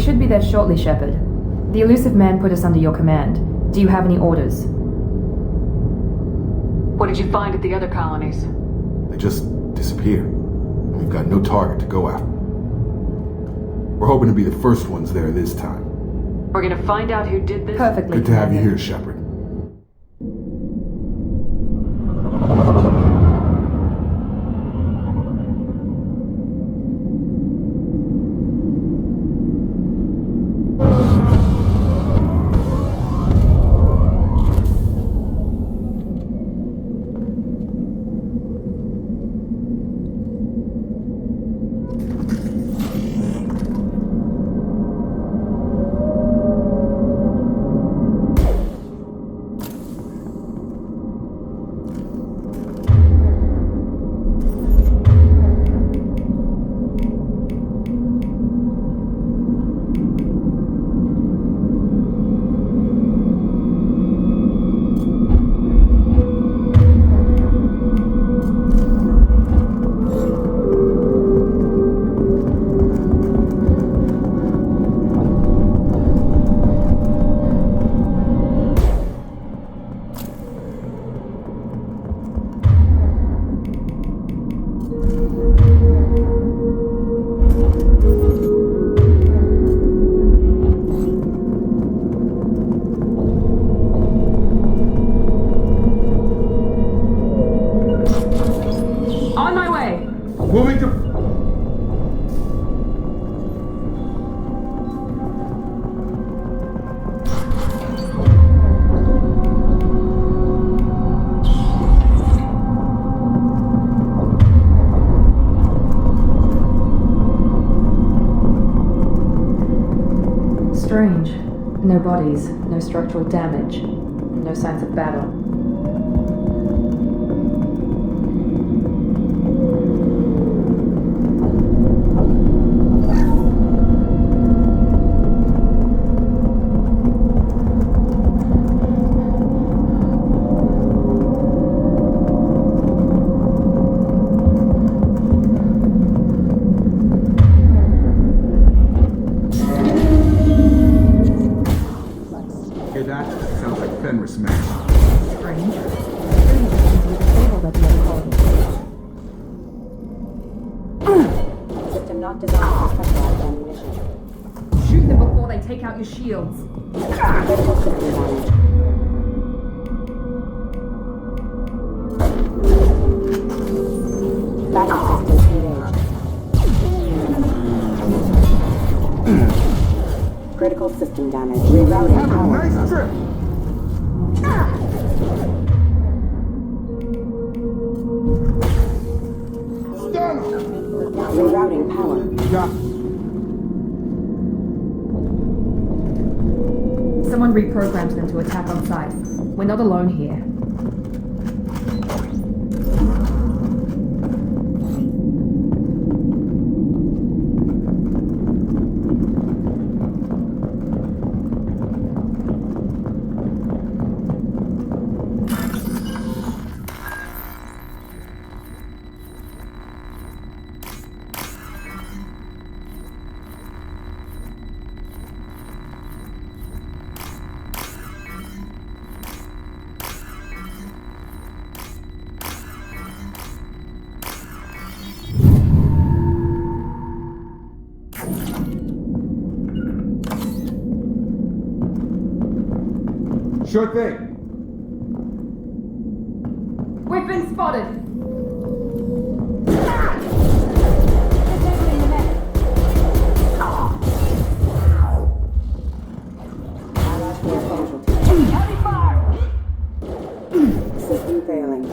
We should be there shortly, Shepard. The elusive man put us under your command. Do you have any orders? What did you find at the other colonies? They just disappeared. And we've got no target to go after. We're hoping to be the first ones there this time. We're gonna find out who did this? Perfectly. Good to have you here, Shepard. Strange. No bodies, no structural damage, no signs of battle. Shoot them before they take out your shields. Critical system damage. Rerouting power. Nice trip. Rerouting power. Yeah. Someone reprogrammed them to attack on sight. We're not alone here. Sure thing. We've been spotted. Heavy fire! System failing.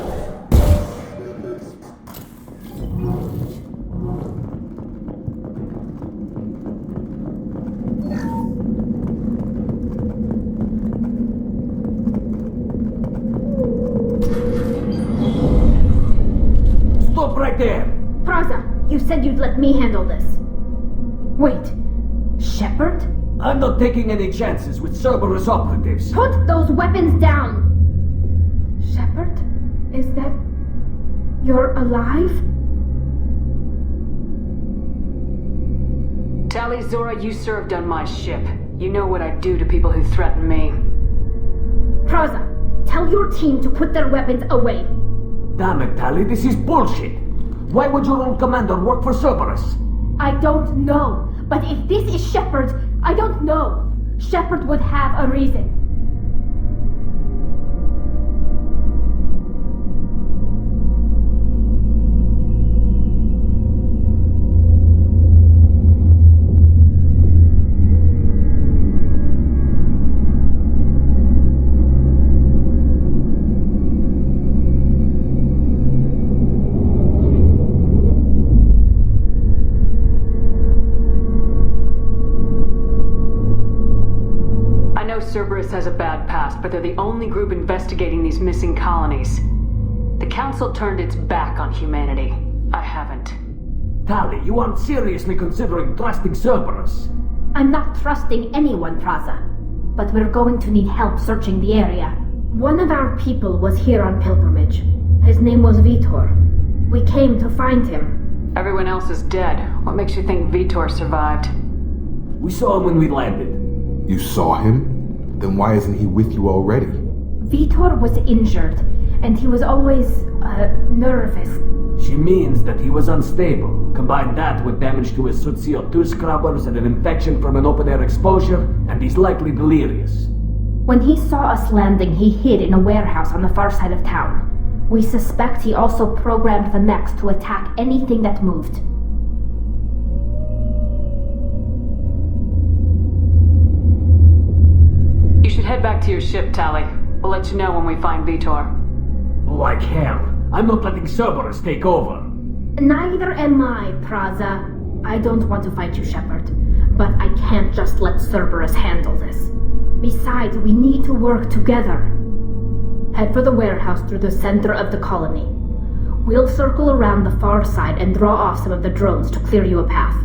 Stop right there! Praza, you said you'd let me handle this. Wait, Shepard? I'm not taking any chances with Cerberus operatives. Put those weapons down! Shepard? Is that... you're alive? Tali, Zora, you served on my ship. You know what I do to people who threaten me. Praza, tell your team to put their weapons away. Damn it, Tali, this is bullshit. Why would your old commander work for Cerberus? I don't know. But if this is Shepard, I don't know. Shepard would have a reason. Cerberus has a bad past, but they're the only group investigating these missing colonies. The Council turned its back on humanity. I haven't. Tali, you aren't seriously considering trusting Cerberus? I'm not trusting anyone, Praza. But we're going to need help searching the area. One of our people was here on pilgrimage. His name was Vitor. We came to find him. Everyone else is dead. What makes you think Vitor survived? We saw him when we landed. You saw him? Then why isn't he with you already? Vitor was injured, and he was always, nervous. She means that he was unstable. Combine that with damage to his suit CO2 scrubbers and an infection from an open-air exposure, and he's likely delirious. When he saw us landing, he hid in a warehouse on the far side of town. We suspect he also programmed the mechs to attack anything that moved. You should head back to your ship, Tali. We'll let you know when we find Vitor. Like hell. I'm not letting Cerberus take over. Neither am I, Praza. I don't want to fight you, Shepard. But I can't just let Cerberus handle this. Besides, we need to work together. Head for the warehouse through the center of the colony. We'll circle around the far side and draw off some of the drones to clear you a path.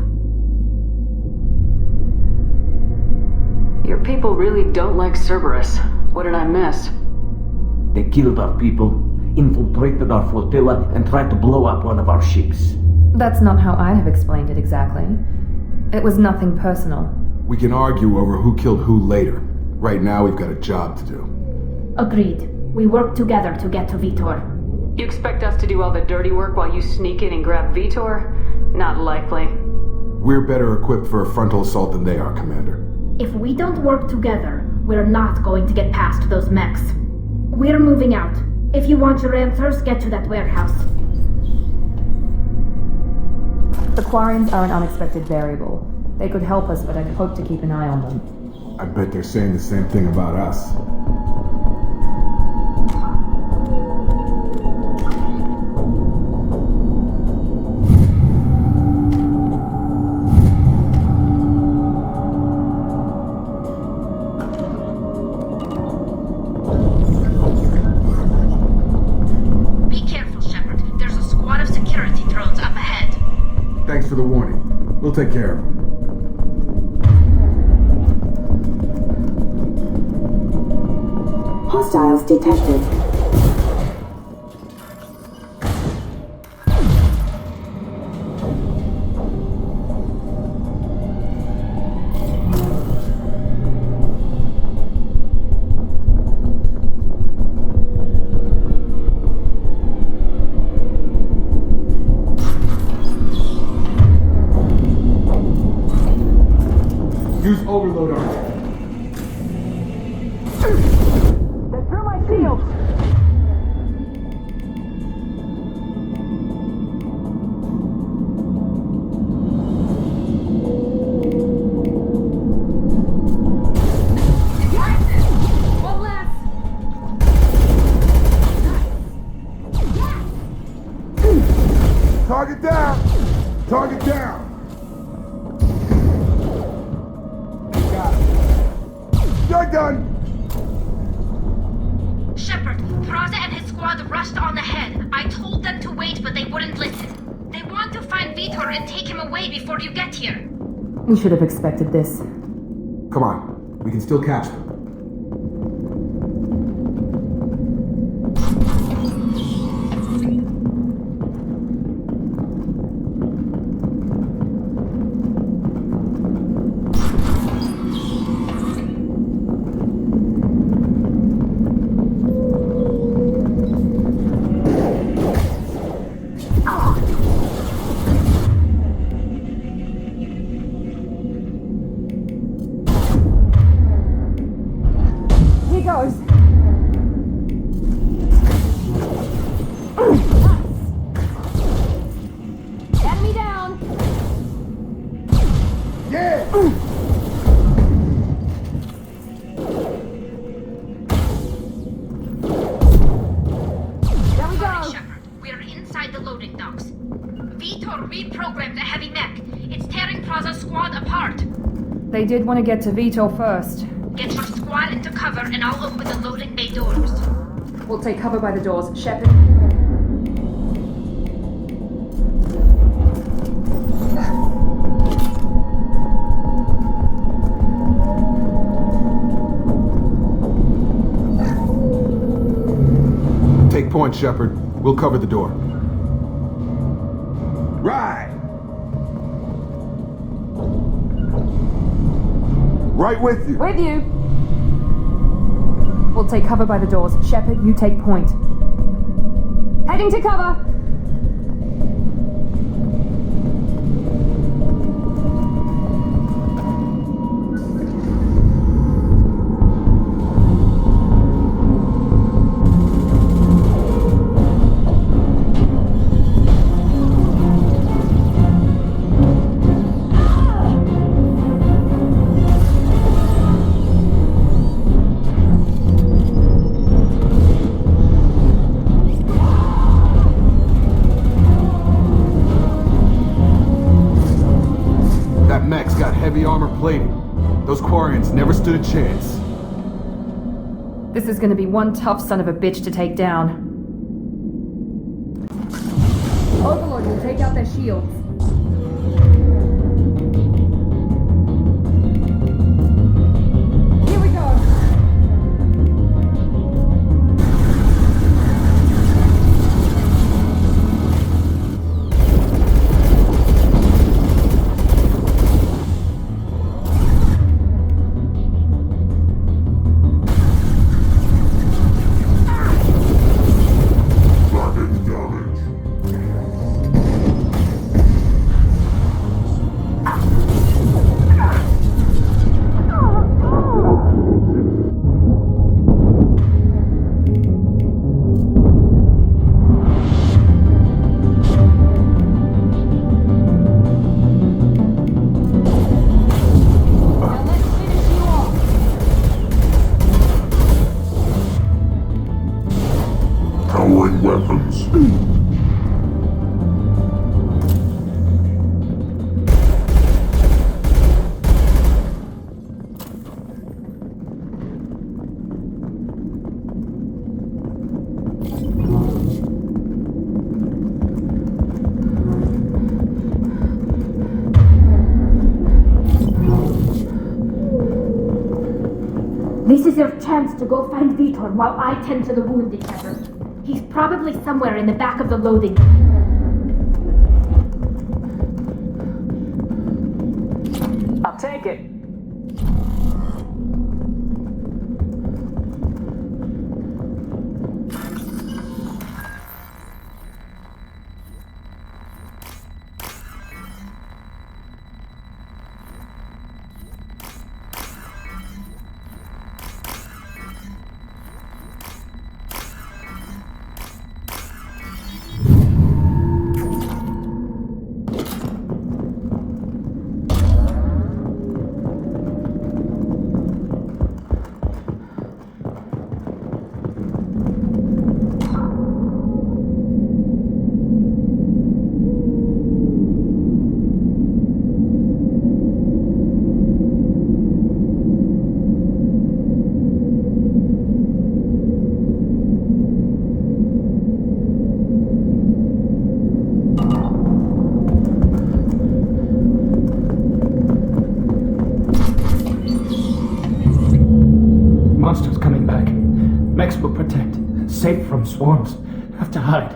Your people really don't like Cerberus. What did I miss? They killed our people, infiltrated our flotilla, and tried to blow up one of our ships. That's not how I'd have explained it exactly. It was nothing personal. We can argue over who killed who later. Right now, we've got a job to do. Agreed. We work together to get to Vitor. You expect us to do all the dirty work while you sneak in and grab Vitor? Not likely. We're better equipped for a frontal assault than they are, Commander. If we don't work together, we're not going to get past those mechs. We're moving out. If you want your answers, get to that warehouse. The Quarians are an unexpected variable. They could help us, but I'd hope to keep an eye on them. I bet they're saying the same thing about us. Thanks for the warning. We'll take care of them. Hostiles detected. Use overload armor. They're through my shields! One last! Target down! Target down! Got it. You're done! Shepard, Praza and his squad rushed on ahead. I told them to wait, but they wouldn't listen. They want to find Vitor and take him away before you get here. We should have expected this. Come on, we can still catch them. Shepard, we are inside the loading docks. Vitor reprogrammed the heavy mech. It's tearing Praza's squad apart. They did want to get to Vito first. Get your squad into cover and I'll open the loading bay doors. We'll take cover by the doors. Shepard. Take point, Shepard. We'll cover the door. Right! Right with you. With you. We'll take cover by the doors. Shepard, you take point. Heading to cover! That mech's got heavy armor plating. Those Quarians never stood a chance. This is gonna be one tough son of a bitch to take down. Overlord will take out their shields. Here we go! Powering weapons. This is your chance to go find Vitor while I tend to the wounded, Shepard. He's probably somewhere in the back of the loading. I'll take it. Monsters coming back. Mechs will protect. Safe from swarms. Have to hide.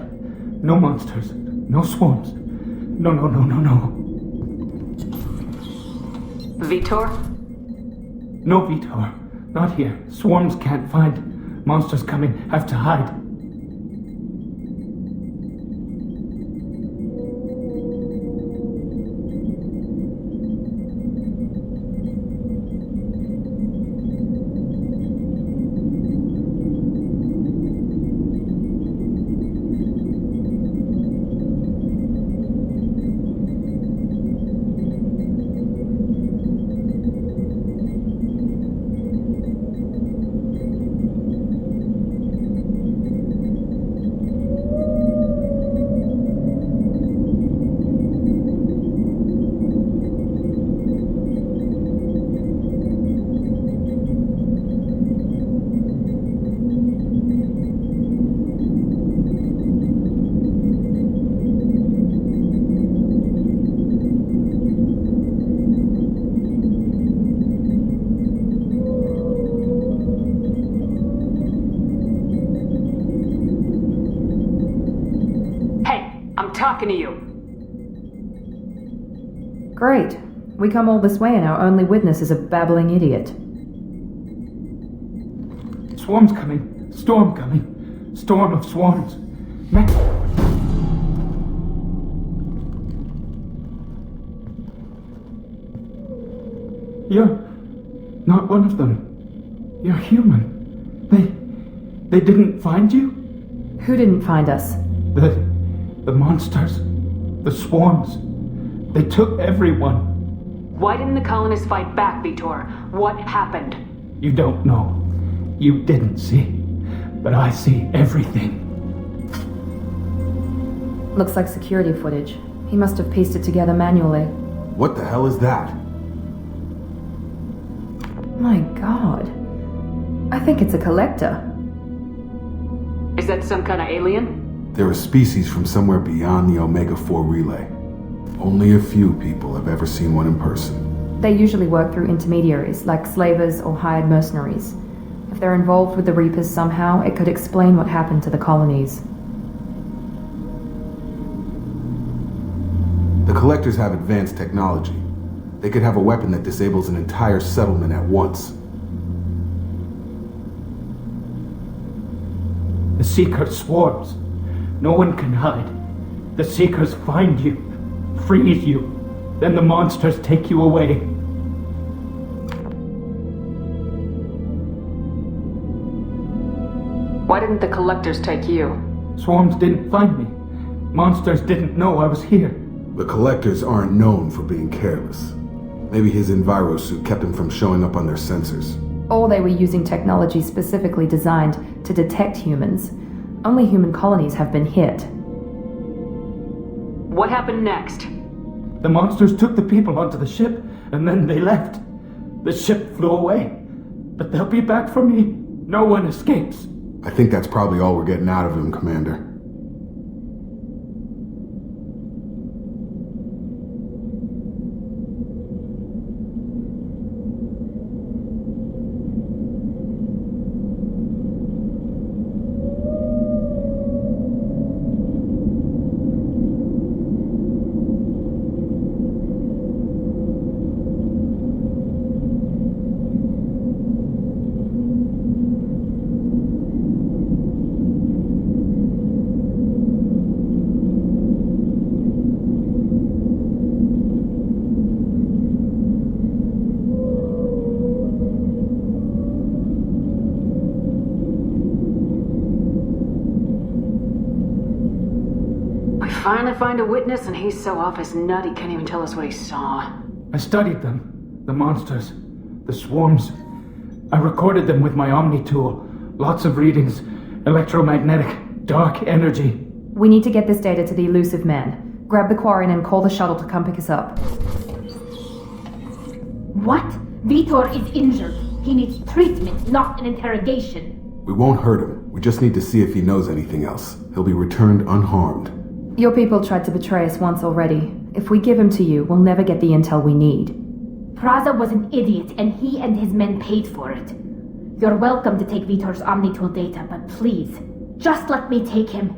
No monsters. No swarms. No. Vitor? No Vitor. Not here. Swarms can't find. Monsters coming. Have to hide. talking to you. Great. We come all this way and our only witness is a babbling idiot. Swarm's coming. Storm coming. Storm of swarms. You're not one of them. You're human. They didn't find you? Who didn't find us? The monsters. The swarms. They took everyone. Why didn't the colonists fight back, Vitor? What happened? You don't know. You didn't see. But I see everything. Looks like security footage. He must have pieced it together manually. What the hell is that? My god. I think it's a collector. Is that some kind of alien? They're a species from somewhere beyond the Omega-4 relay. Only a few people have ever seen one in person. They usually work through intermediaries, like slavers or hired mercenaries. If they're involved with the Reapers somehow, it could explain what happened to the colonies. The Collectors have advanced technology. They could have a weapon that disables an entire settlement at once. The Seeker swarms. No one can hide. The Seekers find you, freeze you, then the monsters take you away. Why didn't the collectors take you? Swarms didn't find me. Monsters didn't know I was here. The Collectors aren't known for being careless. Maybe his Enviro suit kept him from showing up on their sensors. Or they were using technology specifically designed to detect humans. Only human colonies have been hit. What happened next? The monsters took the people onto the ship, and then they left. The ship flew away. But they'll be back for me. No one escapes. I think that's probably all we're getting out of him, Commander. Finally find a witness and he's so off his nut he can't even tell us what he saw. I studied them. The monsters. The swarms. I recorded them with my Omni tool. Lots of readings. Electromagnetic. Dark energy. We need to get this data to the elusive man. Grab the Quarian and call the shuttle to come pick us up. What? Vitor is injured. He needs treatment, not an interrogation. We won't hurt him. We just need to see if he knows anything else. He'll be returned unharmed. Your people tried to betray us once already. If we give him to you, we'll never get the intel we need. Praza was an idiot, and he and his men paid for it. You're welcome to take Vitor's Omnitool data, but please, just let me take him.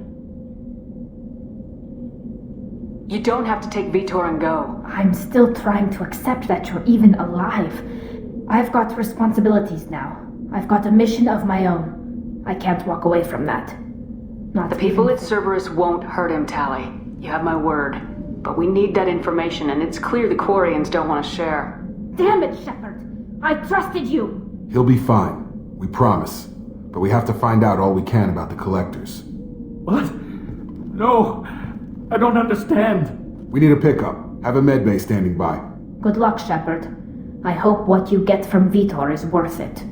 You don't have to take Vitor and go. I'm still trying to accept that you're even alive. I've got responsibilities now. I've got a mission of my own. I can't walk away from that. Not The people at Cerberus won't hurt him, Tally. You have my word. But we need that information, and it's clear the Quarians don't want to share. Damn it, Shepard! I trusted you! He'll be fine. We promise. But we have to find out all we can about the Collectors. What? No! I don't understand. We need a pickup. Have a medbay standing by. Good luck, Shepard. I hope what you get from Vitor is worth it.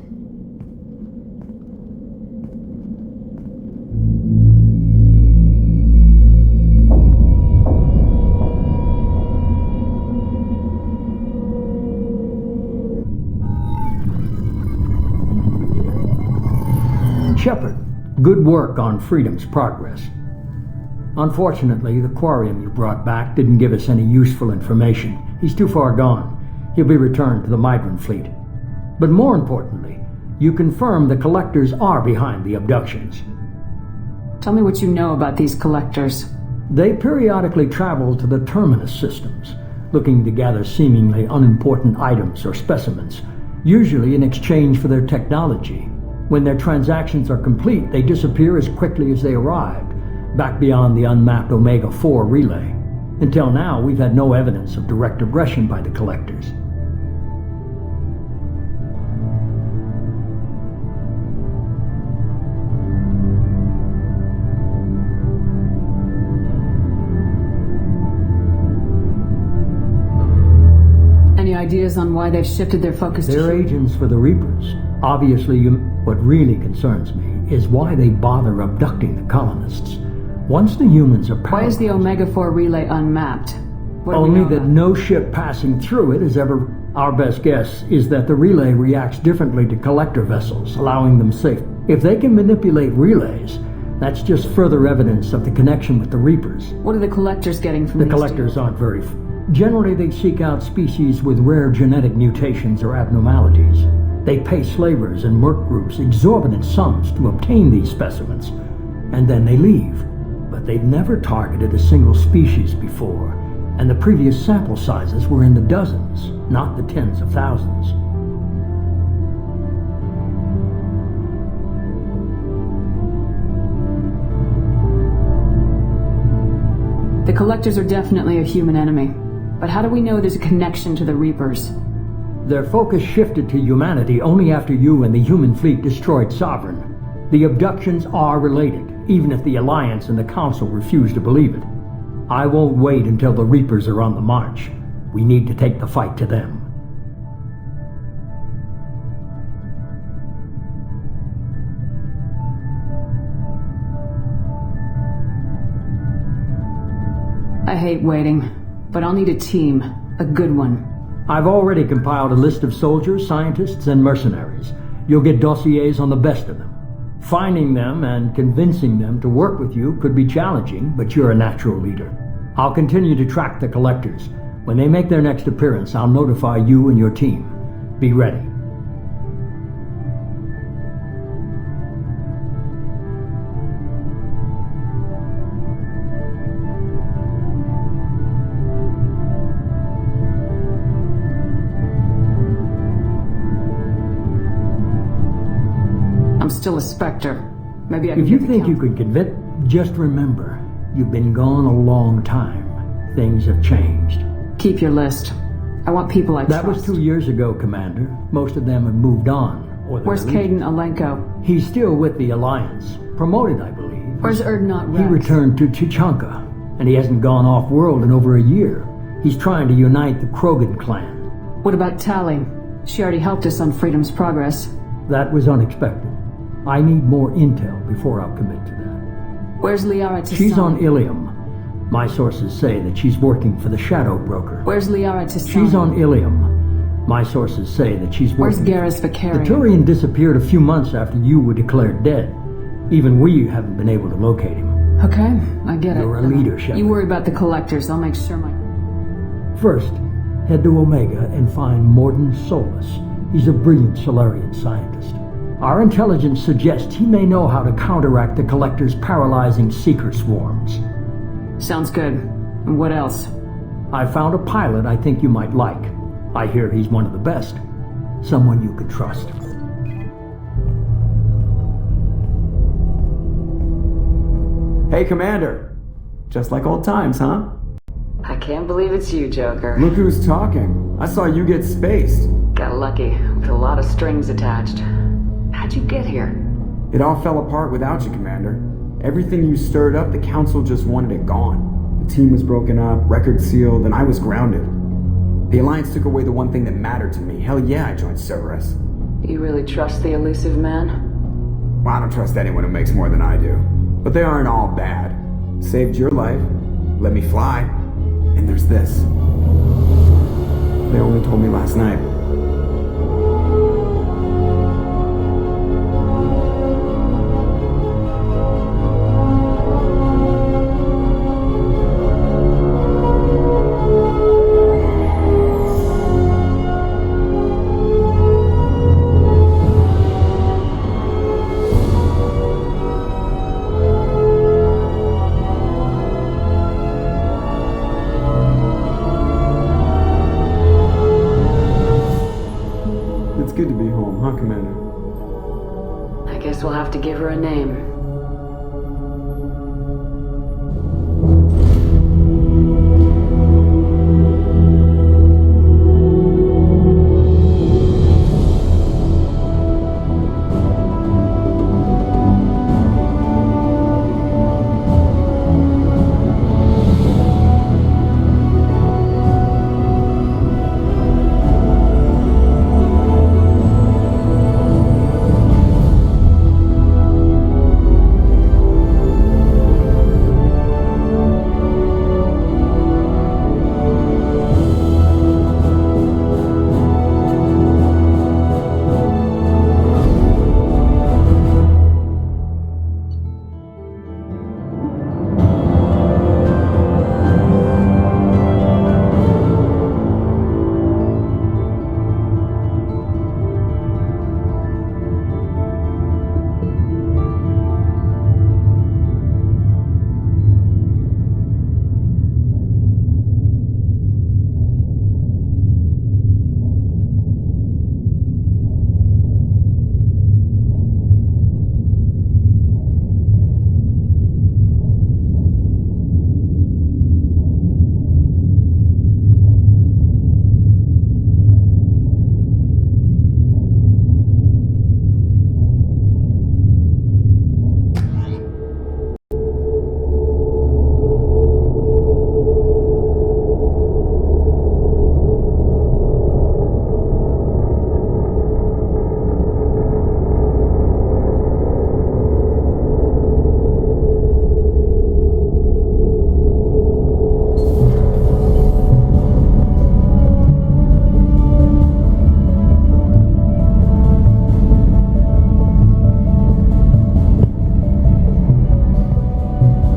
Shepard, good work on Freedom's progress. Unfortunately, the Quarian you brought back didn't give us any useful information. He's too far gone. He'll be returned to the migrant fleet. But more importantly, you confirm the Collectors are behind the abductions. Tell me what you know about these collectors. They periodically travel to the terminus systems, looking to gather seemingly unimportant items or specimens, usually in exchange for their technology. When their transactions are complete, they disappear as quickly as they arrived, back beyond the unmapped Omega-4 relay. Until now, we've had no evidence of direct aggression by the collectors. Any ideas on why they've shifted their focus They're to... agents for the Reapers. Obviously, what really concerns me is why they bother abducting the colonists. Once the humans are Why paralyzed... is the Omega-4 relay unmapped? What do we Only know that about it? no ship passing through it has ever... Our best guess is that the relay reacts differently to collector vessels, allowing them safe. If they can manipulate relays, that's just further evidence of the connection with the Reapers. What are the collectors getting from The these collectors aren't very... Generally, they seek out species with rare genetic mutations or abnormalities. They pay slavers and merc groups exorbitant sums to obtain these specimens, and then they leave. But they've never targeted a single species before, and the previous sample sizes were in the dozens, not the tens of thousands. The collectors are definitely a human enemy. But how do we know there's a connection to the Reapers? Their focus shifted to humanity only after you and the human fleet destroyed Sovereign. The abductions are related, even if the Alliance and the Council refuse to believe it. I won't wait until the Reapers are on the march. We need to take the fight to them. I hate waiting, but I'll need a team. A good one. I've already compiled a list of soldiers, scientists, and mercenaries. You'll get dossiers on the best of them. Finding them and convincing them to work with you could be challenging, but you're a natural leader. I'll continue to track the collectors. When they make their next appearance, I'll notify you and your team. Be ready. I'm still a Spectre. Maybe I can If you get the think you count. can convince, just remember, you've been gone a long time. Things have changed. Keep your list. I want people I That trust. was 2 years ago, Commander. Most of them have moved on. Or they're Where's leaving. Caden Alenko? He's still with the Alliance. Promoted, I believe. Where's Erdnot He Rex? returned to Chichanka, and he hasn't gone off-world in over a year. He's trying to unite the Krogan clan. What about Tally? She already helped us on Freedom's Progress. That was unexpected. I need more intel before I'll commit to that. Where's Liara Tissan? She's on Ilium. My sources say that she's working for the Shadow Broker. Where's Liara Tissan? She's on Ilium. My sources say that she's Where's working... Garrus The Vicarian? Turian disappeared a few months after you were declared dead. Even we haven't been able to locate him. Okay, I get You're it. a leader, Shepard. You worry about the collectors. I'll make sure my... First, head to Omega and find Morden Solus. He's a brilliant Solarian scientist. Our intelligence suggests he may know how to counteract the Collector's paralyzing seeker swarms. Sounds good. And what else? I found a pilot I think you might like. I hear he's one of the best. Someone you can trust. Hey, Commander. Just like old times, huh? I can't believe it's you, Joker. Look who's talking. I saw you get spaced. Got lucky, with a lot of strings attached. How'd you get here? It all fell apart without you, Commander. Everything you stirred up, the Council just wanted it gone. The team was broken up, records sealed, and I was grounded. The Alliance took away the one thing that mattered to me. Hell yeah, I joined Cerberus. You really trust the elusive man? Well, I don't trust anyone who makes more than I do. But they aren't all bad. Saved your life, let me fly, and there's this. They only told me last night. good to be home, huh, Commander? I guess we'll have to give her a name.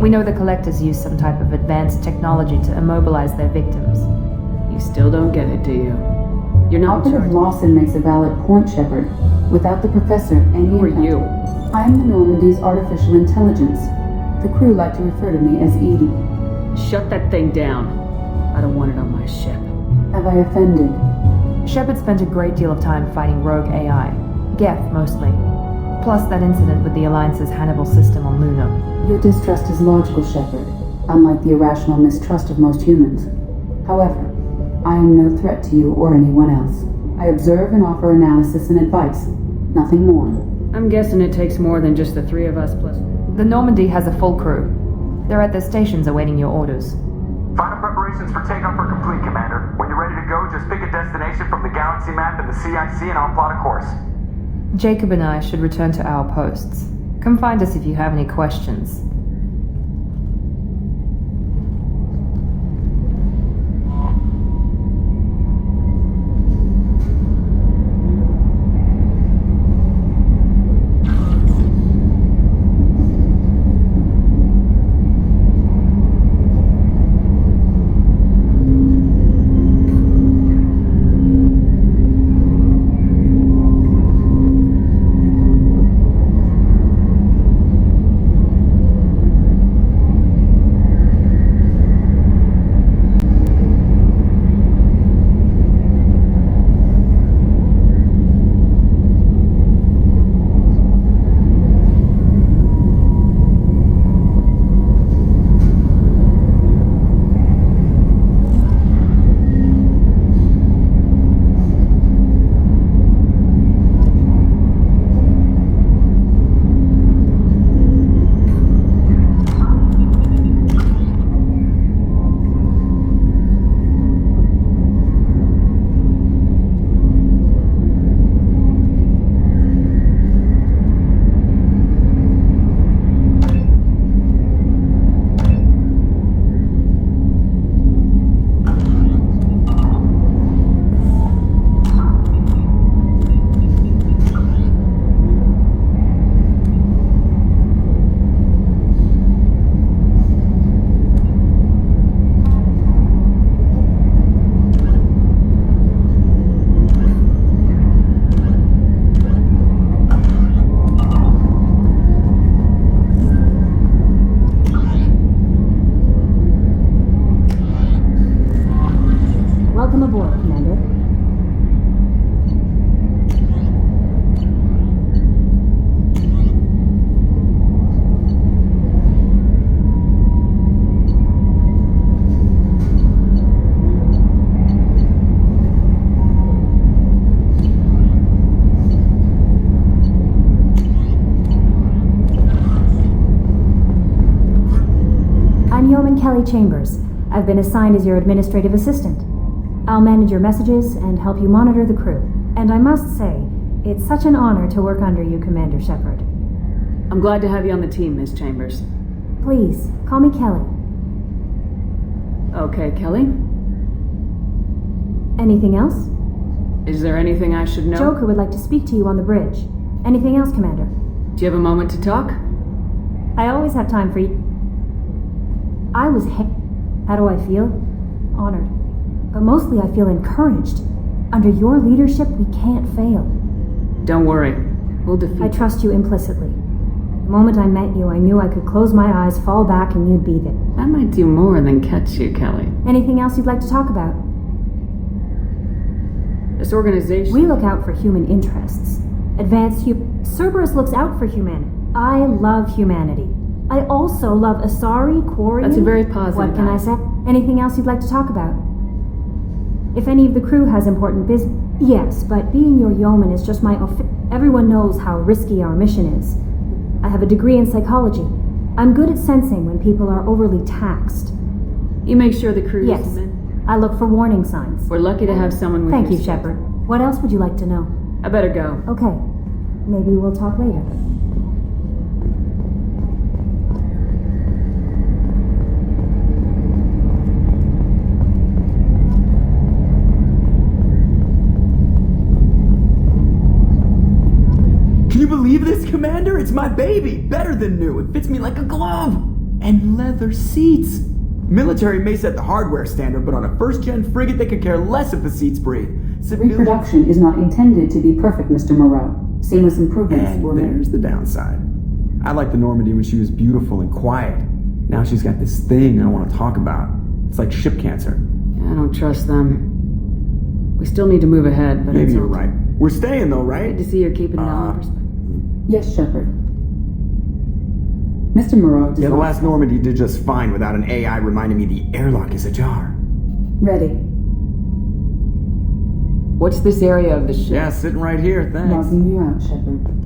We know the Collectors use some type of advanced technology to immobilize their victims. You still don't get it, do you? You're not in Operative charge. Lawson makes a valid point, Shepard. Without the Professor, any Who are impact- you? I am the Normandy's artificial intelligence. The crew like to refer to me as Edie. Shut that thing down. I don't want it on my ship. Have I offended? Shepard spent a great deal of time fighting rogue AI. Geth, mostly. Plus that incident with the Alliance's Hannibal system on Luna. Your distrust is logical, Shepard, unlike the irrational mistrust of most humans. However, I am no threat to you or anyone else. I observe and offer analysis and advice. Nothing more. I'm guessing it takes more than just the three of us plus... The Normandy has a full crew. They're at their stations awaiting your orders. Final preparations for takeoff are complete, Commander. When you're ready to go, just pick a destination from the galaxy map and the CIC and I'll plot a course. Jacob and I should return to our posts. Come find us if you have any questions. Welcome aboard, Commander. I'm Kelly Chambers. I've been assigned as your administrative assistant. I'll manage your messages and help you monitor the crew. And I must say, it's such an honor to work under you, Commander Shepard. I'm glad to have you on the team, Miss Chambers. Please, call me Kelly. Okay, Kelly. Anything else? Is there anything I should know? Joker would like to speak to you on the bridge. Anything else, Commander? Do you have a moment to talk? I always have time for you. How do I feel? Honored. But mostly I feel encouraged. Under your leadership, we can't fail. Don't worry. We'll defeat I trust you implicitly. The moment I met you, I knew I could close my eyes, fall back, and you'd be there. I might do more than catch you, Kelly. Anything else you'd like to talk about? This organization... We look out for human interests. Cerberus looks out for humanity. I love humanity. I also love Asari, Quarian... That's a very positive... What can I say? Anything else you'd like to talk about? If any of the crew has important business... Yes, but being your yeoman is just my... Everyone knows how risky our mission is. I have a degree in psychology. I'm good at sensing when people are overly taxed. You make sure the crew... Yes. I look for warning signs. We're lucky to have someone with Thank you, Shepard. What else would you like to know? I better go. Okay. Maybe we'll talk later. Can you believe this, Commander? It's my baby! Better than new. It fits me like a glove! And leather seats! Military may set the hardware standard, but on a first-gen frigate they could care less if the seats breathe. Reproduction is not intended to be perfect, Mr. Moreau. Seamless improvements were made. There's the downside. I liked the Normandy when she was beautiful and quiet. Now she's got this thing I don't want to talk about. It's like ship cancer. I don't trust them. We still need to move ahead, but maybe you're right. We're staying though, right? Good to see you're keeping it all in perspective. Yes, Shepard. Mr. Moreau... Yeah, the last Normandy did just fine without an AI reminding me the airlock is ajar. Ready. What's this area of the ship? Yeah, sitting right here, thanks. Logging you out, Shepard.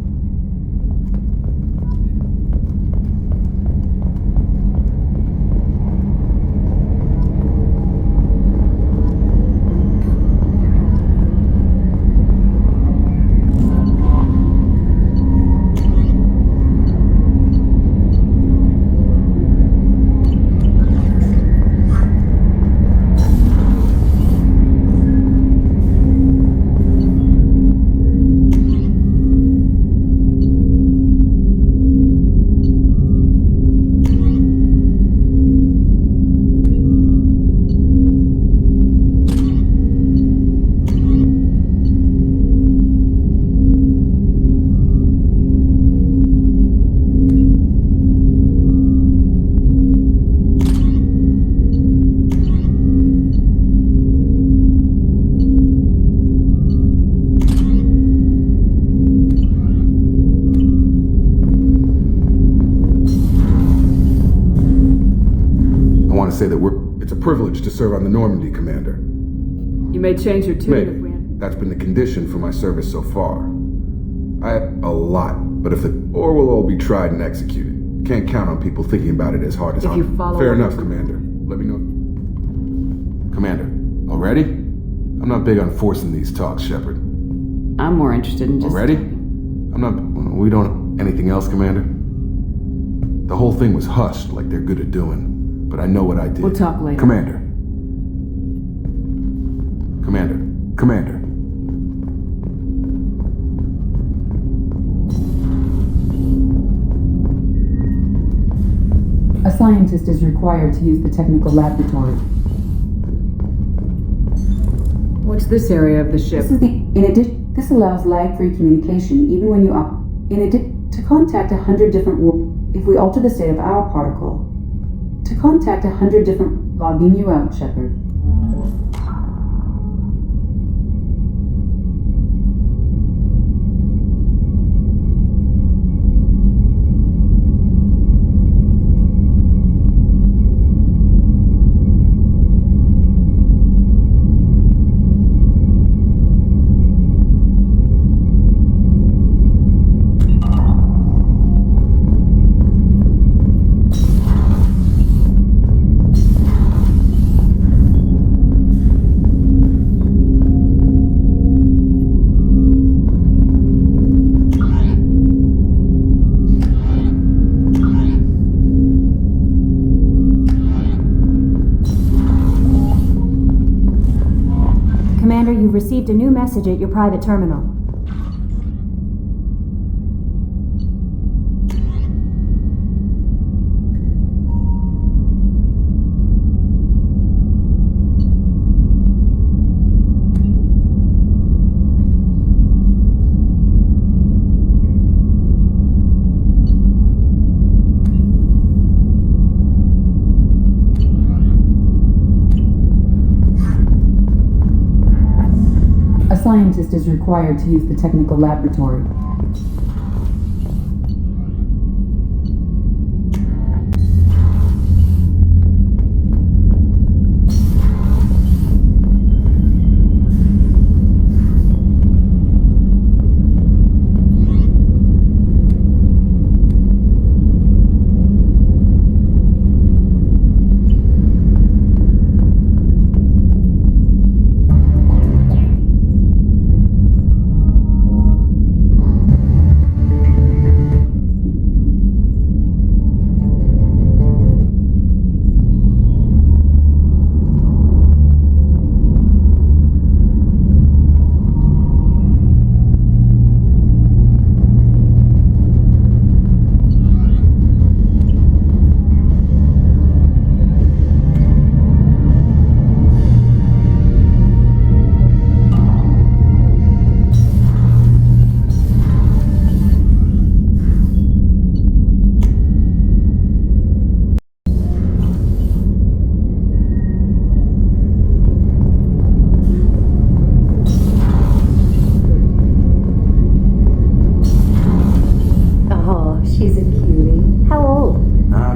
Say that it's a privilege to serve on the Normandy, Commander. You may change your tune Maybe. if we... That's been the condition for my service so far. I have a lot, but or we'll all be tried and executed. Can't count on people thinking about it as hard as If you follow... Fair enough, Commander. Let me know. Commander, all ready? I'm not big on forcing these talks, Shepard. I'm more interested in just... Ready? We don't... Anything else, Commander? The whole thing was hushed like they're good at doing. But I know what I did. We'll talk later. Commander. A scientist is required to use the technical laboratory. What's this area of the ship? This allows lag-free communication even when you are... to contact 100 different... If we alter the state of our particle... To contact 100 different... Logging you out, Shepard. Commander, you've received a new message at your private terminal. A scientist is required to use the technical laboratory.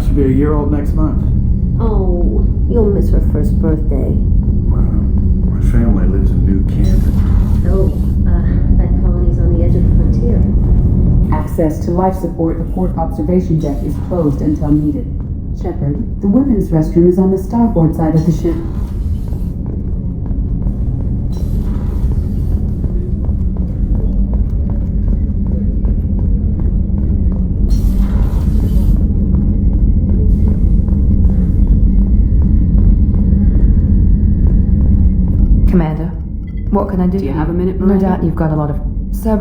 She'll be a year old next month. Oh, you'll miss her first birthday. My family lives in New Canton. Oh, that colony's on the edge of the frontier. Access to life support, the port observation deck, is closed until needed. Shepard, the women's restroom is on the starboard side of the ship. Commander, what can I do? Do you have a minute, No Miranda? doubt you've got a lot of... So,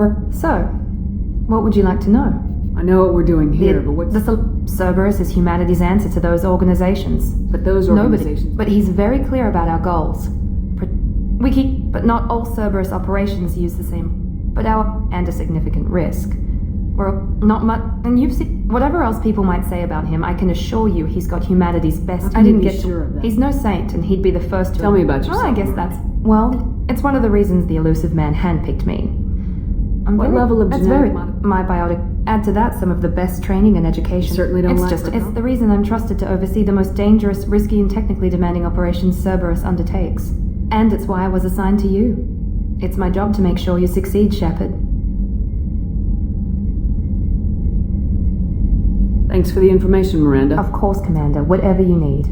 what would you like to know? I know what we're doing here, but what's... Cerberus is humanity's answer to those organizations. But those organizations... But he's very clear about our goals. But not all Cerberus operations use the same... and a significant risk. We're not much... And you've seen... Whatever else people might say about him, I can assure you he's got humanity's best... I didn't get sure of that. He's no saint, and he'd be the first to... Tell me about yourself. Oh, I guess that's... Well, it's one of the reasons the elusive man handpicked me. What level of genetic my biotic... Add to that some of the best training and education. You certainly don't lack for It's the reason I'm trusted to oversee the most dangerous, risky, and technically demanding operations Cerberus undertakes. And it's why I was assigned to you. It's my job to make sure you succeed, Shepard. Thanks for the information, Miranda. Of course, Commander. Whatever you need.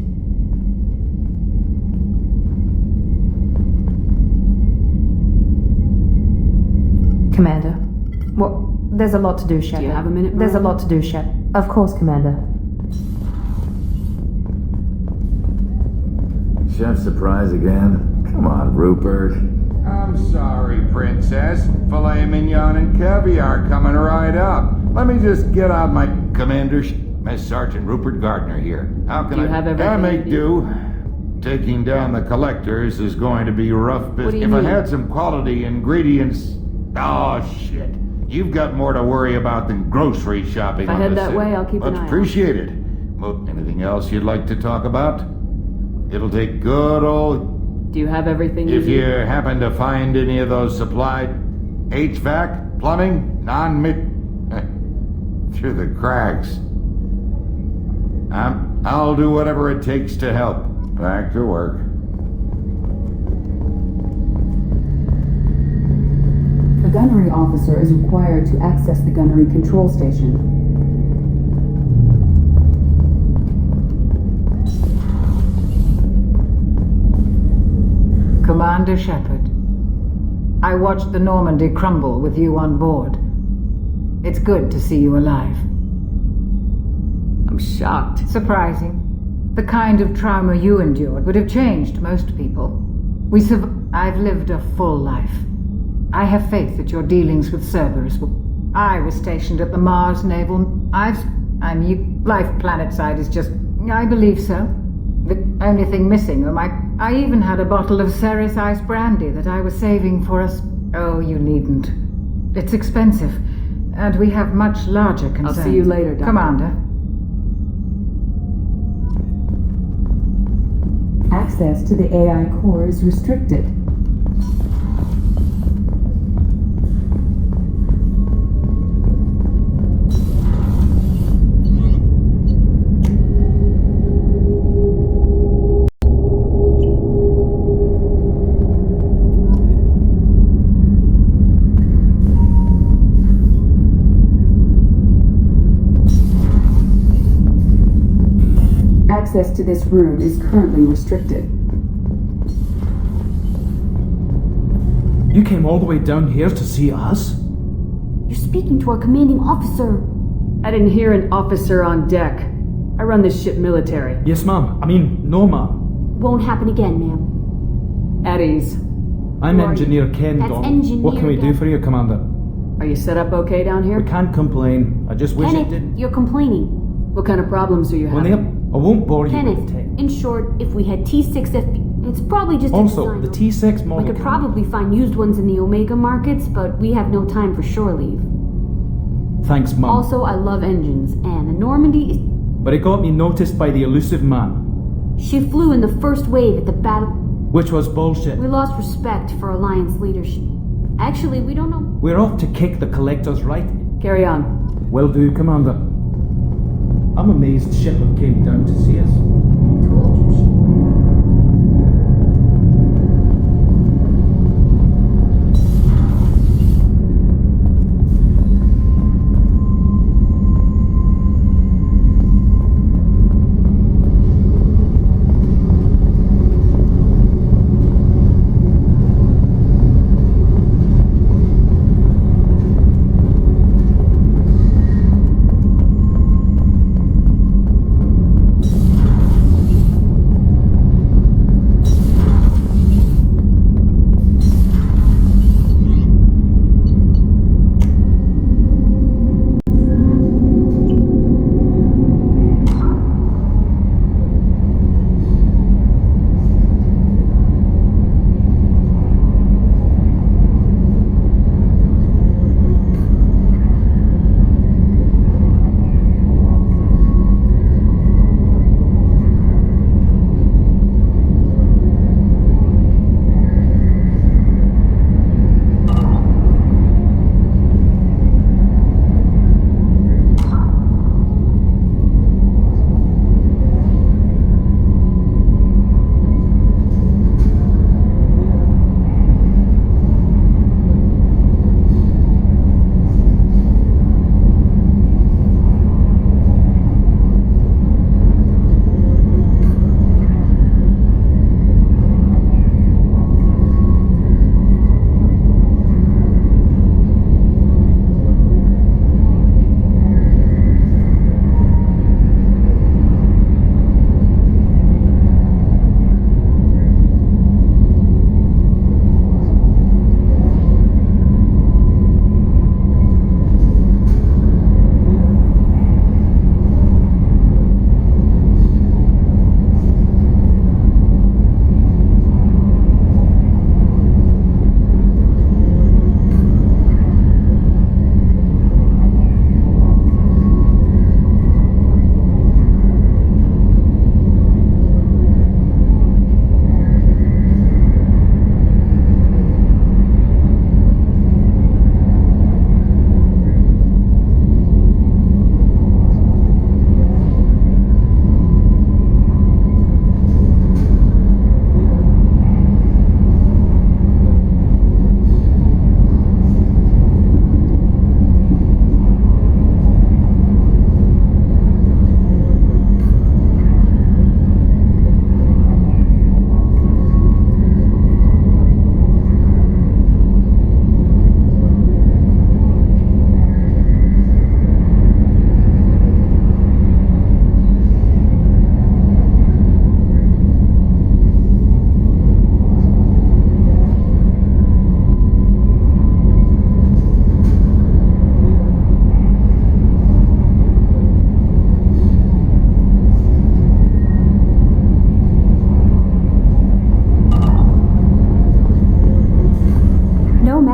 Commander. What? There's a lot to do, Shepard. Do you have a minute, There's a Miranda? lot to do, Shepard. Of course, Commander. Chef surprise again? Come on, Rupert. I'm sorry, Princess. Filet mignon and caviar coming right up. Let me just get out my commander, Miss Sergeant Rupert Gardner here. How can Do you have everything make you do. Taking down the collectors is going to be rough business. If I had some quality ingredients... Oh, shit. You've got more to worry about than grocery shopping. If I head that way, I'll keep an eye Much out. appreciated. Well, anything else you'd like to talk about? It'll take good old... Do you have everything you If need? you happen to find any of those supplied HVAC, plumbing, non-mid... through the cracks. I'll do whatever it takes to help. Back to work. The gunnery officer is required to access the gunnery control station. Commander Shepard, I watched the Normandy crumble with you on board. It's good to see you alive. I'm shocked. Surprising. The kind of trauma you endured would have changed most people. We I've lived a full life. I have faith that your dealings with Cerberus will... I was stationed at the Mars Naval... Life planet side is just... I believe so. The only thing missing are I even had a bottle of Ceres Ice Brandy that I was saving for us. Oh, you needn't. It's expensive, and we have much larger concerns. I'll see you later, Doctor. Commander. Access to the AI core is restricted. Access to this room is currently restricted. You came all the way down here to see us? You're speaking to our commanding officer. I didn't hear an officer on deck. I run this ship military. Yes, ma'am. No, ma'am. Won't happen again, ma'am. At ease. I'm Engineer Ken That's Don. Engineer What can we do Ken. for you, Commander? Are you set up okay down here? We can't complain. I just wish it didn't. You're complaining. What kind of problems are you having? I won't bore you Kenneth, with it. in short, if we had T6FB, it's probably just Also, a the design. T6 model... We could probably find used ones in the Omega markets, but we have no time for shore leave. Thanks, Mum. Also, I love engines, and the Normandy is... But it got me noticed by the elusive man. She flew in the first wave at the battle... Which was bullshit. We lost respect for Alliance leadership. Actually, we don't know... We're off to kick the Collector's right. Carry on. Will do, Commander. I'm amazed Shepard came down to see us. Told you she would.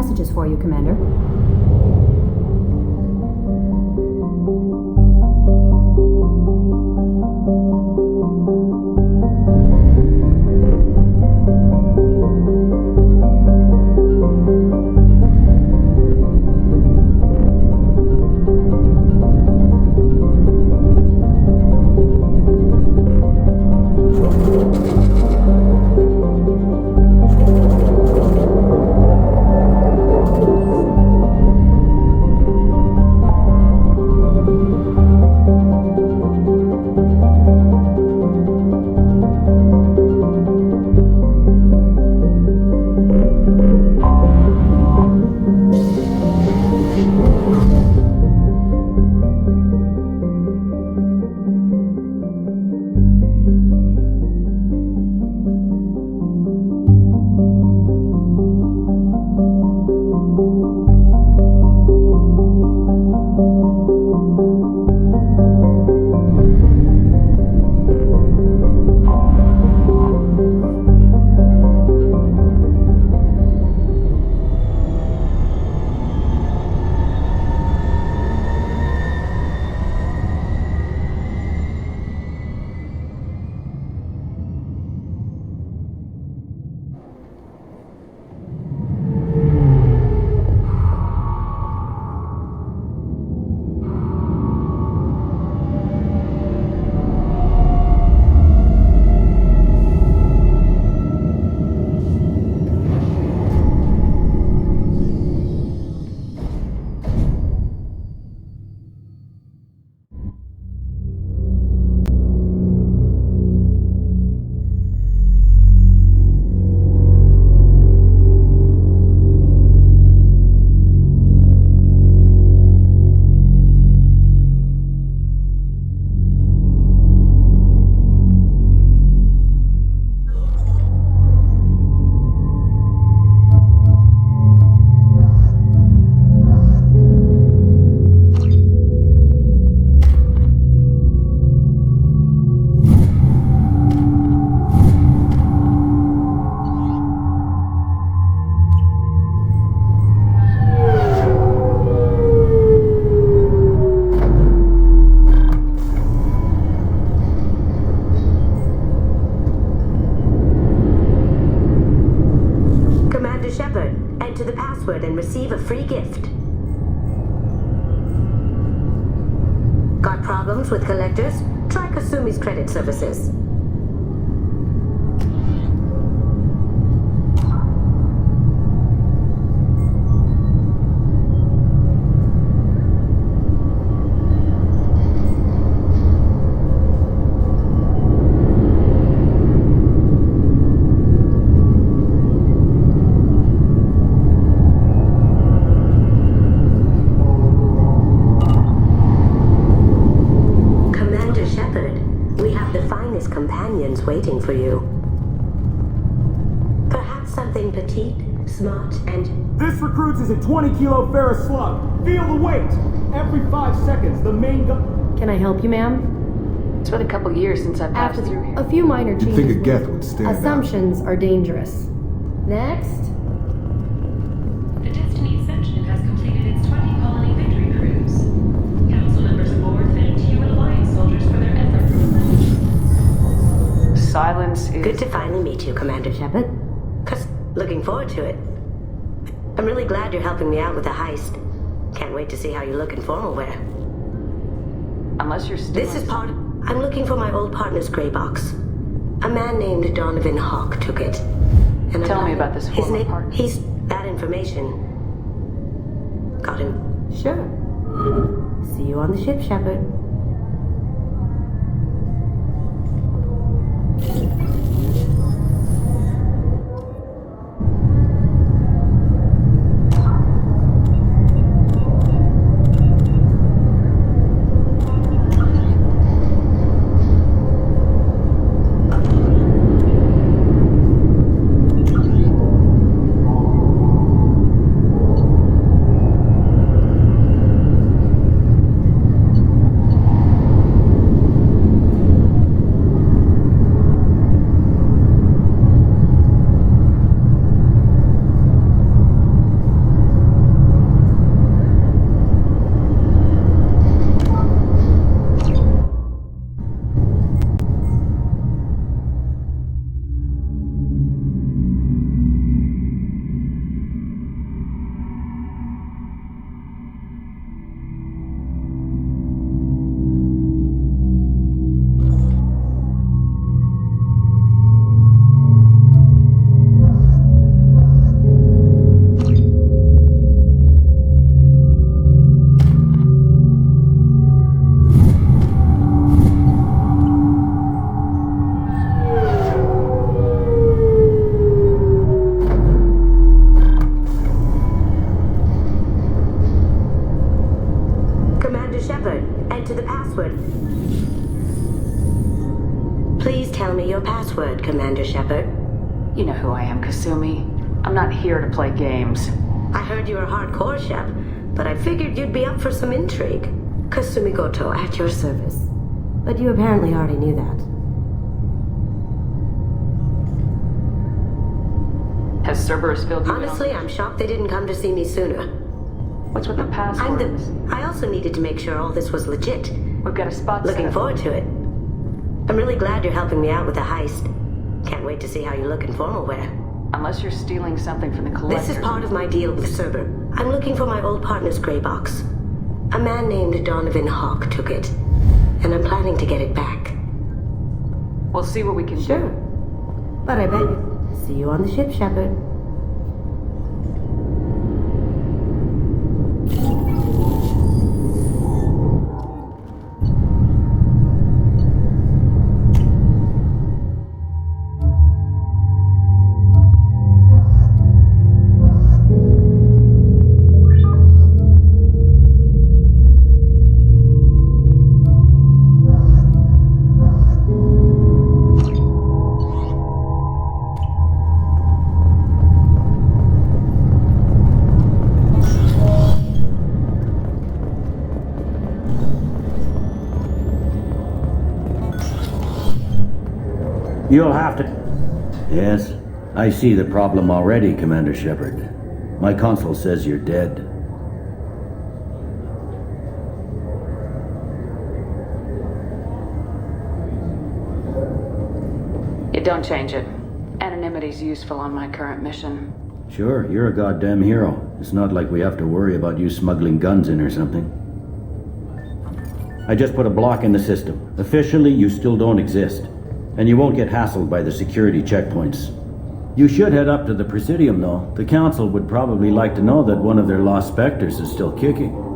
messages for you, Commander. And receive a free gift. Got problems with collectors? Try Kasumi's credit services. Waiting for you. Perhaps something petite, smart, and... This recruits is a 20-kilo ferrous slug. Feel the weight! Every 5 seconds, the main gun... Can I help you, ma'am? It's been a couple years since I passed through here. A few minor changes. You'd think a Geth would stand Assumptions are dangerous. Next. The Destiny Ascension has completed its 20-colony victory cruise. Council members aboard thanked human alliance soldiers for their efforts. Silence is... Good to finally meet you, Commander Shepard. Looking forward to it. I'm really glad you're helping me out with the heist. Can't wait to see how you look in formal wear. Unless you're still... This is part of... I'm looking for my old partner's gray box. A man named Donovan Hawk took it. And Tell me about this former partner. He's... That information... Got him. Sure. See you on the ship, Shepard. am, Kasumi. I'm not here to play games. I heard you were hardcore, Shep, but I figured you'd be up for some intrigue. Kasumi Goto, at your service. But you apparently already knew that. Has Cerberus filled you in on Honestly, I'm shocked they didn't come to see me sooner. What's with the passwords? I also needed to make sure all this was legit. We've got a spot set Looking up. forward to it. I'm really glad you're helping me out with the heist. Can't wait to see how you look in formal wear. Unless you're stealing something from the collectors. This is part of my deal with Cerber. I'm looking for my old partner's gray box. A man named Donovan Hawk took it, and I'm planning to get it back. We'll see what we can Sure. do. But I bet you. See you on the ship, Shepard. You'll have to... Yes, I see the problem already, Commander Shepard. My console says you're dead. Don't change it. Anonymity's useful on my current mission. Sure, you're a goddamn hero. It's not like we have to worry about you smuggling guns in or something. I just put a block in the system. Officially, you still don't exist. And you won't get hassled by the security checkpoints. You should head up to the Presidium, though. The Council would probably like to know that one of their lost specters is still kicking.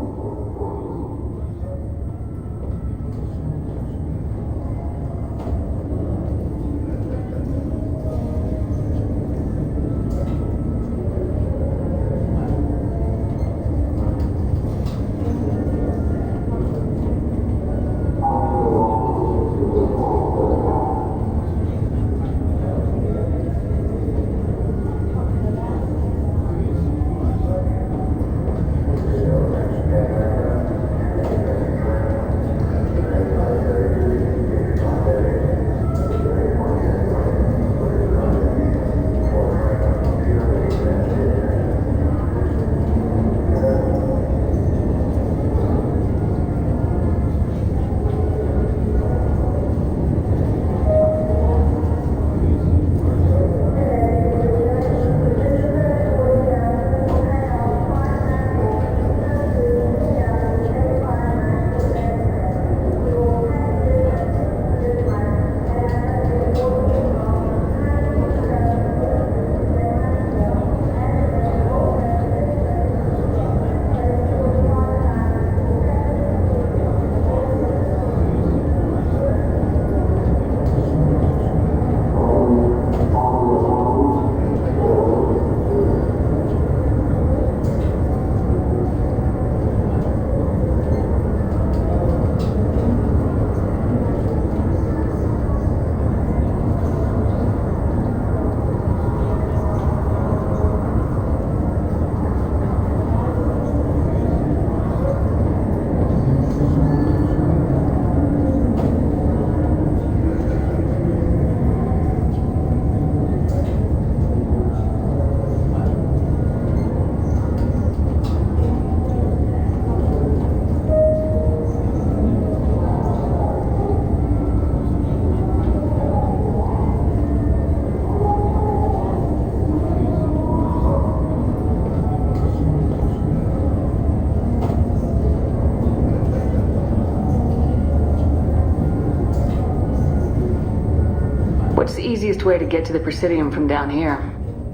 What's the easiest way to get to the Presidium from down here?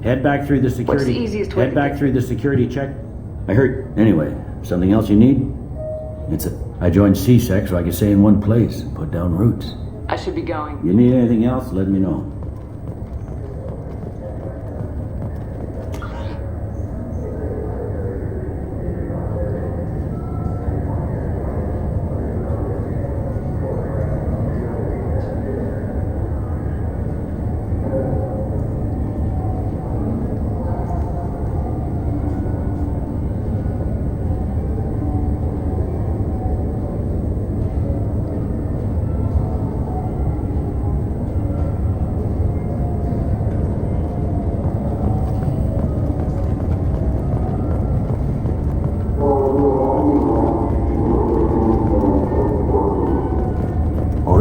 Head back through the security... What's the easiest way Head back through the security check... I heard... Anyway, something else you need? I joined CSEC so I can stay in one place and put down roots. I should be going. You need anything else, let me know.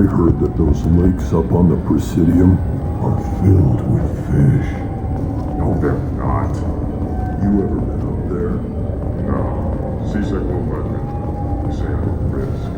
I heard that those lakes up on the Presidium are filled with fish. No, they're not. You ever been up there? No. Seasick won't let me. They say I'm at risk.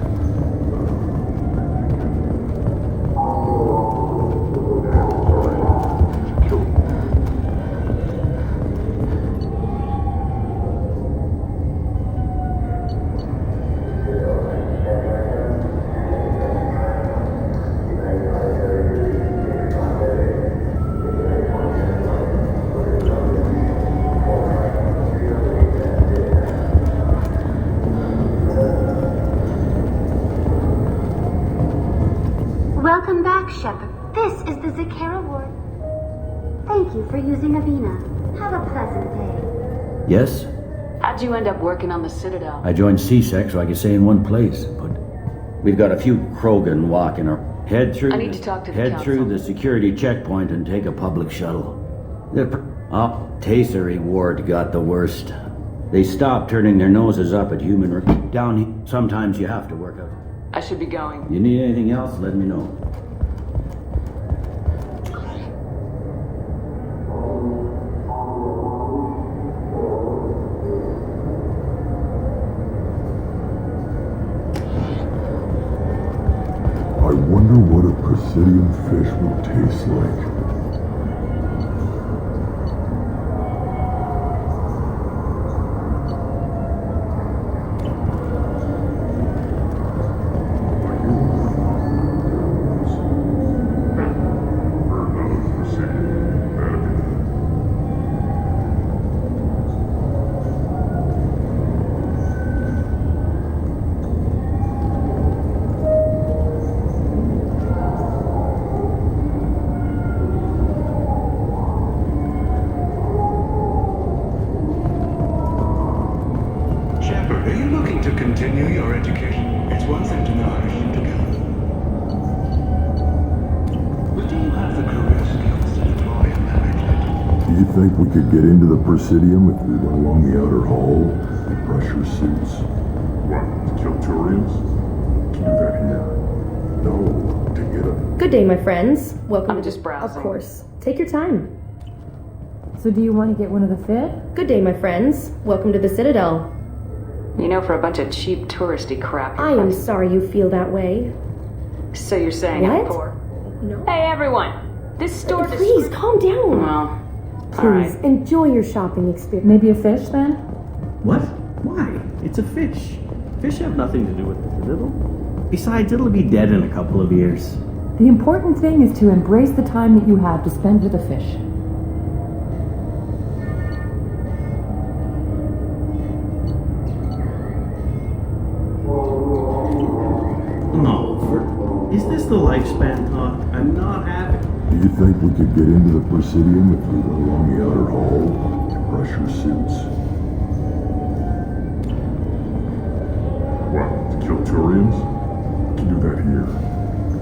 Welcome back, Shepard. This is the Zakara Ward. Thank you for using Avina. Have a pleasant day. Yes? How'd you end up working on the Citadel? I joined CSEC so I could stay in one place, but we've got a few Krogan walking our head through. I need to talk to the head council. through the security checkpoint and take a public shuttle. Tassery Ward got the worst. They stopped turning their noses up at human down here. Sometimes you have to work out. I should be going. You need anything else, let me know. I wonder what a Presidium fish would taste like. Get into the Presidium if we went along the outer hall in pressure suits. What, to kill Turians? Can do that here. No, to get a... Good day, my friends. Welcome I'm just browsing. Of course. Take your time. So do you want to get one of the fit? Good day, my friends. Welcome to the Citadel. You know, for a bunch of cheap touristy crap. I am sorry you feel that way. So you're saying I'm What? poor? No. Hey, everyone! This store Please, calm down. Well, Please, enjoy your shopping experience. Maybe a fish, then? What? Why? It's a fish. Fish have nothing to do with the Citadel. Besides, it'll be dead in a couple of years. The important thing is to embrace the time that you have to spend with a fish. No, is this the lifespan talk? I'm not having it. Do you think we could get into the Presidium if we went along the outer hall in pressure suits? What, to kill Turians? Can do that here.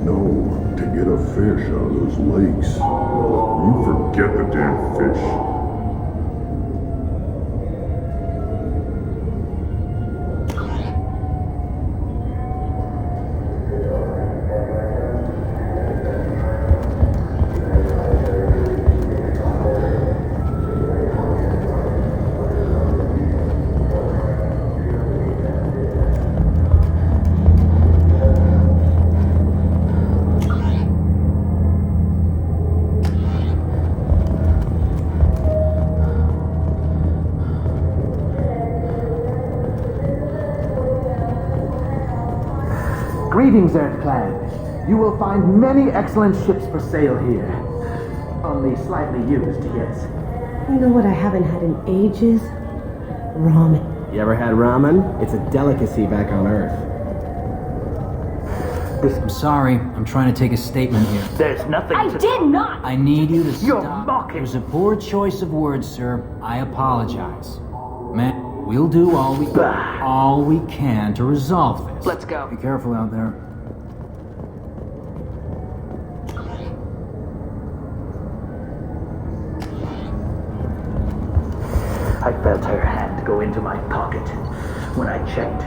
No, to get a fish out of those lakes. You forget the damn fish. Greetings, Earthclan. You will find many excellent ships for sale here. Only slightly used, yes. You know what I haven't had in ages? Ramen. You ever had ramen? It's a delicacy back on Earth. I'm sorry. I'm trying to take a statement here. There's nothing I did not! I need you to You're stop. mocking. It was a poor choice of words, sir. I apologize. Man, we'll do all we can to resolve this. Let's go. Be careful out there. I felt her hand go into my pocket. When I checked,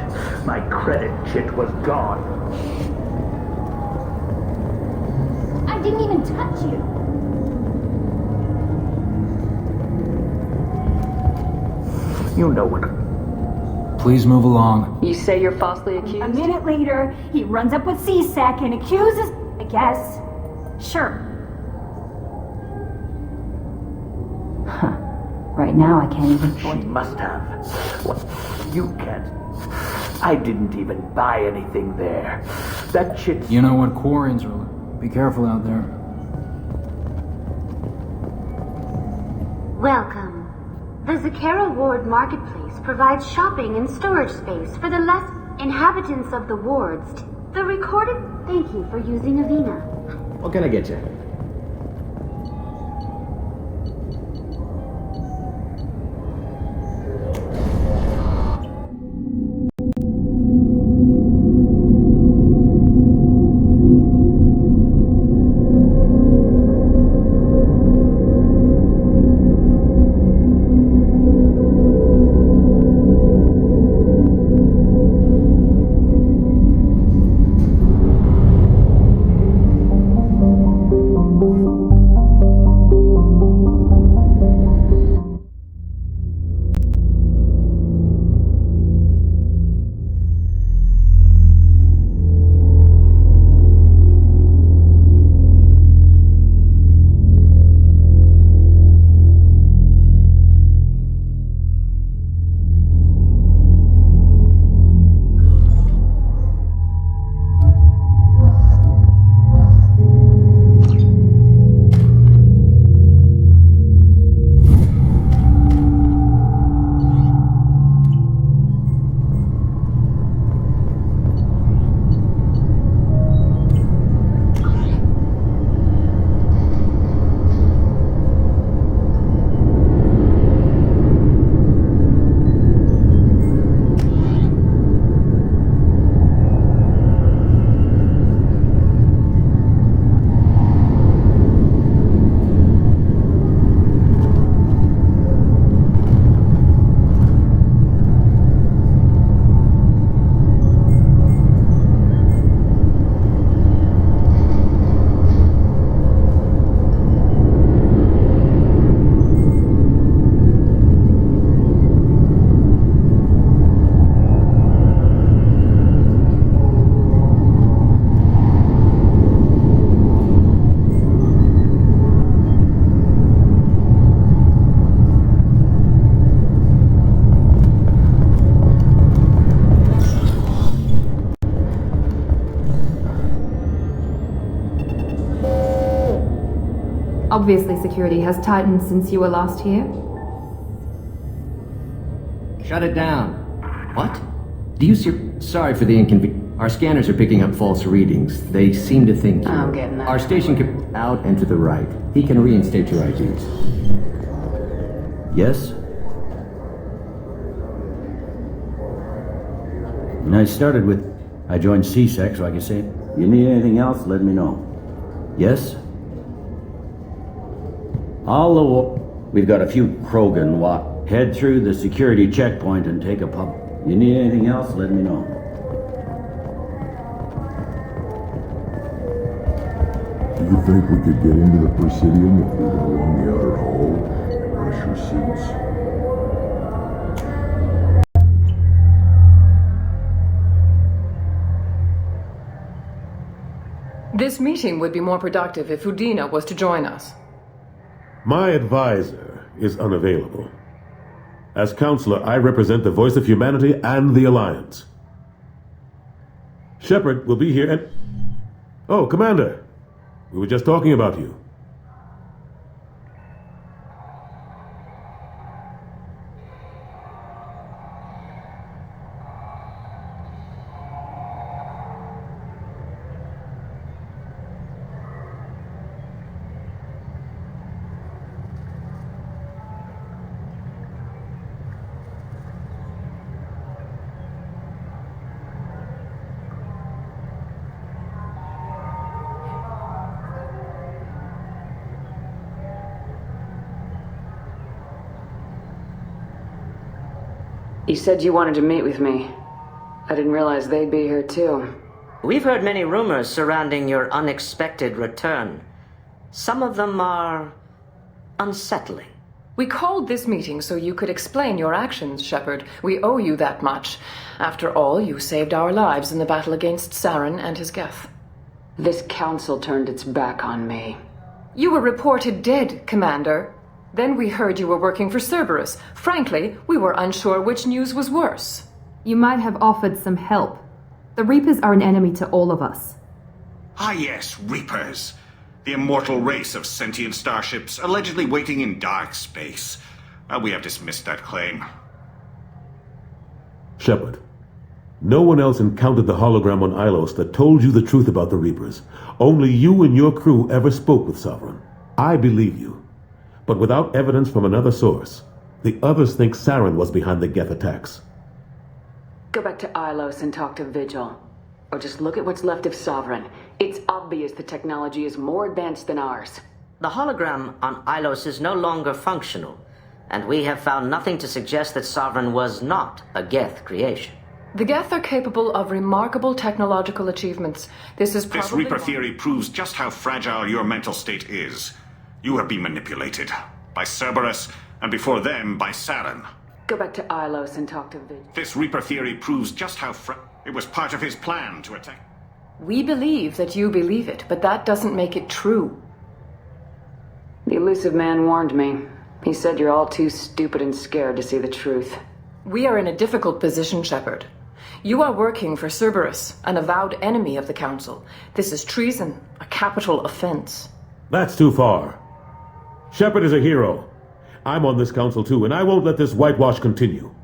my credit chit was gone. didn't even touch you. You know what? Please move along. You say you're falsely accused? A minute later, he runs up with C-Sec and accuses, I guess. Sure. Huh. Right now, I can't even... She must have. What? You can't. I didn't even buy anything there. That shit... You know what Quarians are like. Be careful out there. Welcome. The Zakera Ward Marketplace provides shopping and storage space for the less inhabitants of the wards. The recorded... Thank you for using Avina. What can I get you? Obviously, security has tightened since you were last here. Shut it down. What? Do you see? Sorry for the inconvenience. Our scanners are picking up false readings. They seem to think I'm getting that. Our station can out and to the right. He can reinstate your IDs. Yes? And I started with... I joined CSEC so I can say, you need anything else, let me know. Yes? Although we've got a few Krogan walk. Head through the security checkpoint and take a pub. You need anything else, let me know. Do you think we could get into the Presidium if we went along the outer hall and pressure suits? This meeting would be more productive if Udina was to join us. My advisor is unavailable. As counselor, I represent the voice of humanity and the Alliance. Shepard will be here and... Oh, Commander! We were just talking about you. You said you wanted to meet with me. I didn't realize they'd be here too. We've heard many rumors surrounding your unexpected return. Some of them are unsettling. We called this meeting so you could explain your actions, Shepard. We owe you that much. After all, you saved our lives in the battle against Saren and his Geth. This council turned its back on me. You were reported dead, Commander. Then we heard you were working for Cerberus. Frankly, we were unsure which news was worse. You might have offered some help. The Reapers are an enemy to all of us. Ah yes, Reapers. The immortal race of sentient starships allegedly waiting in dark space. We have dismissed that claim. Shepard, no one else encountered the hologram on Ilos that told you the truth about the Reapers. Only you and your crew ever spoke with Sovereign. I believe you. But without evidence from another source, the others think Saren was behind the Geth attacks. Go back to Ilos and talk to Vigil. Or just look at what's left of Sovereign. It's obvious the technology is more advanced than ours. The hologram on Ilos is no longer functional, and we have found nothing to suggest that Sovereign was not a Geth creation. The Geth are capable of remarkable technological achievements. This is probably... This Reaper theory proves just how fragile your mental state is. You have been manipulated. By Cerberus, and before them, by Saren. Go back to Ilos and talk to Vigil. This Reaper theory proves just how it was part of his plan to attack. We believe that you believe it, but that doesn't make it true. The elusive man warned me. He said you're all too stupid and scared to see the truth. We are in a difficult position, Shepard. You are working for Cerberus, an avowed enemy of the Council. This is treason, a capital offense. That's too far. Shepard is a hero. I'm on this council too, and I won't let this whitewash continue.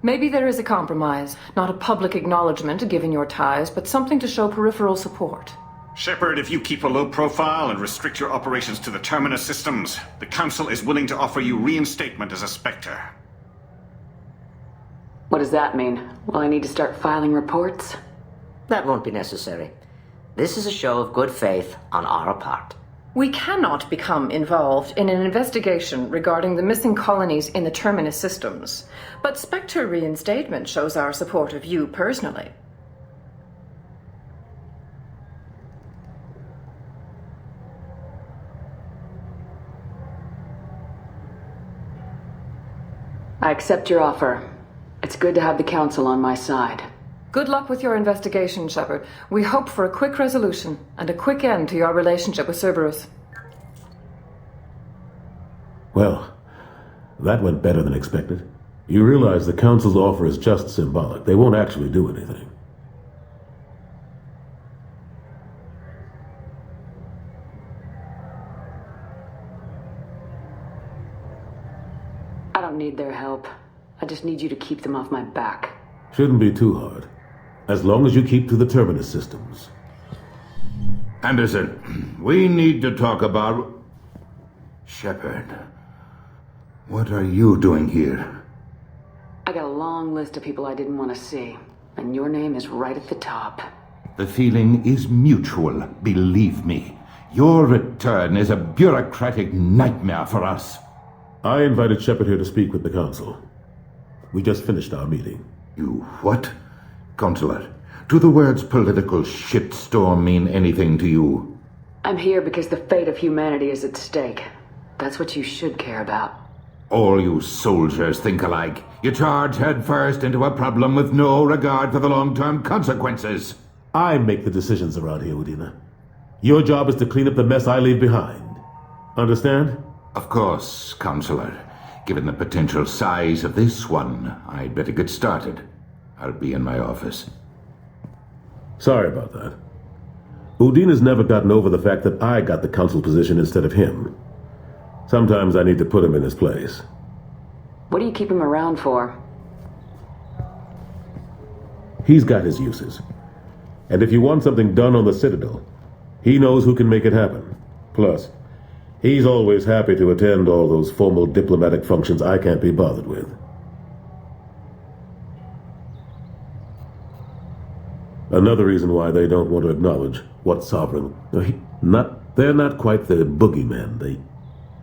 Maybe there is a compromise. Not a public acknowledgement given your ties, but something to show peripheral support. Shepard, if you keep a low profile and restrict your operations to the Terminus systems, the Council is willing to offer you reinstatement as a Spectre. What does that mean? Will I need to start filing reports? That won't be necessary. This is a show of good faith on our part. We cannot become involved in an investigation regarding the missing colonies in the Terminus systems, but Spectre reinstatement shows our support of you personally. I accept your offer. It's good to have the Council on my side. Good luck with your investigation, Shepard. We hope for a quick resolution and a quick end to your relationship with Cerberus. Well, that went better than expected. You realize the Council's offer is just symbolic. They won't actually do anything. I don't need their help. I just need you to keep them off my back. Shouldn't be too hard. As long as you keep to the Terminus systems. Anderson, we need to talk about... Shepard, what are you doing here? I got a long list of people I didn't want to see, and your name is right at the top. The feeling is mutual, believe me. Your return is a bureaucratic nightmare for us. I invited Shepard here to speak with the Council. We just finished our meeting. You what? Counselor, do the words political shitstorm mean anything to you? I'm here because the fate of humanity is at stake. That's what you should care about. All you soldiers think alike. You charge headfirst into a problem with no regard for the long-term consequences. I make the decisions around here, Udina. Your job is to clean up the mess I leave behind. Understand? Of course, Counselor. Given the potential size of this one, I'd better get started. I'll be in my office. Sorry about that. Udina's never gotten over the fact that I got the Council position instead of him. Sometimes I need to put him in his place. What do you keep him around for? He's got his uses. And if you want something done on the Citadel, he knows who can make it happen. Plus, he's always happy to attend all those formal diplomatic functions I can't be bothered with. Another reason why they don't want to acknowledge what Sovereign... They're not quite the boogeymen.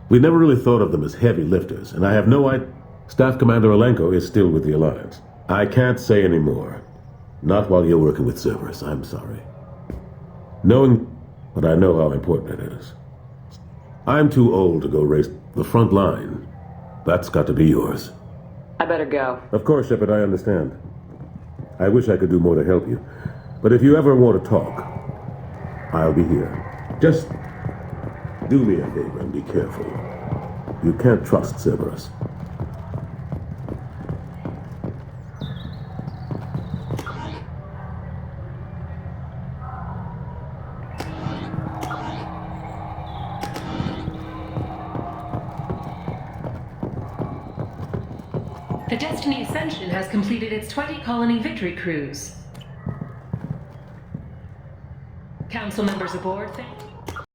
We never really thought of them as heavy lifters, and I have no idea... Staff Commander Alenko is still with the Alliance. I can't say any more. Not while you're working with Cerberus, I'm sorry. But I know how important it is. I'm too old to go race the front line. That's got to be yours. I better go. Of course, Shepard, I understand. I wish I could do more to help you. But if you ever want to talk, I'll be here. Just do me a favor and be careful. You can't trust Cerberus. The Destiny Ascension has completed its 20-colony victory cruise. Council members aboard, thank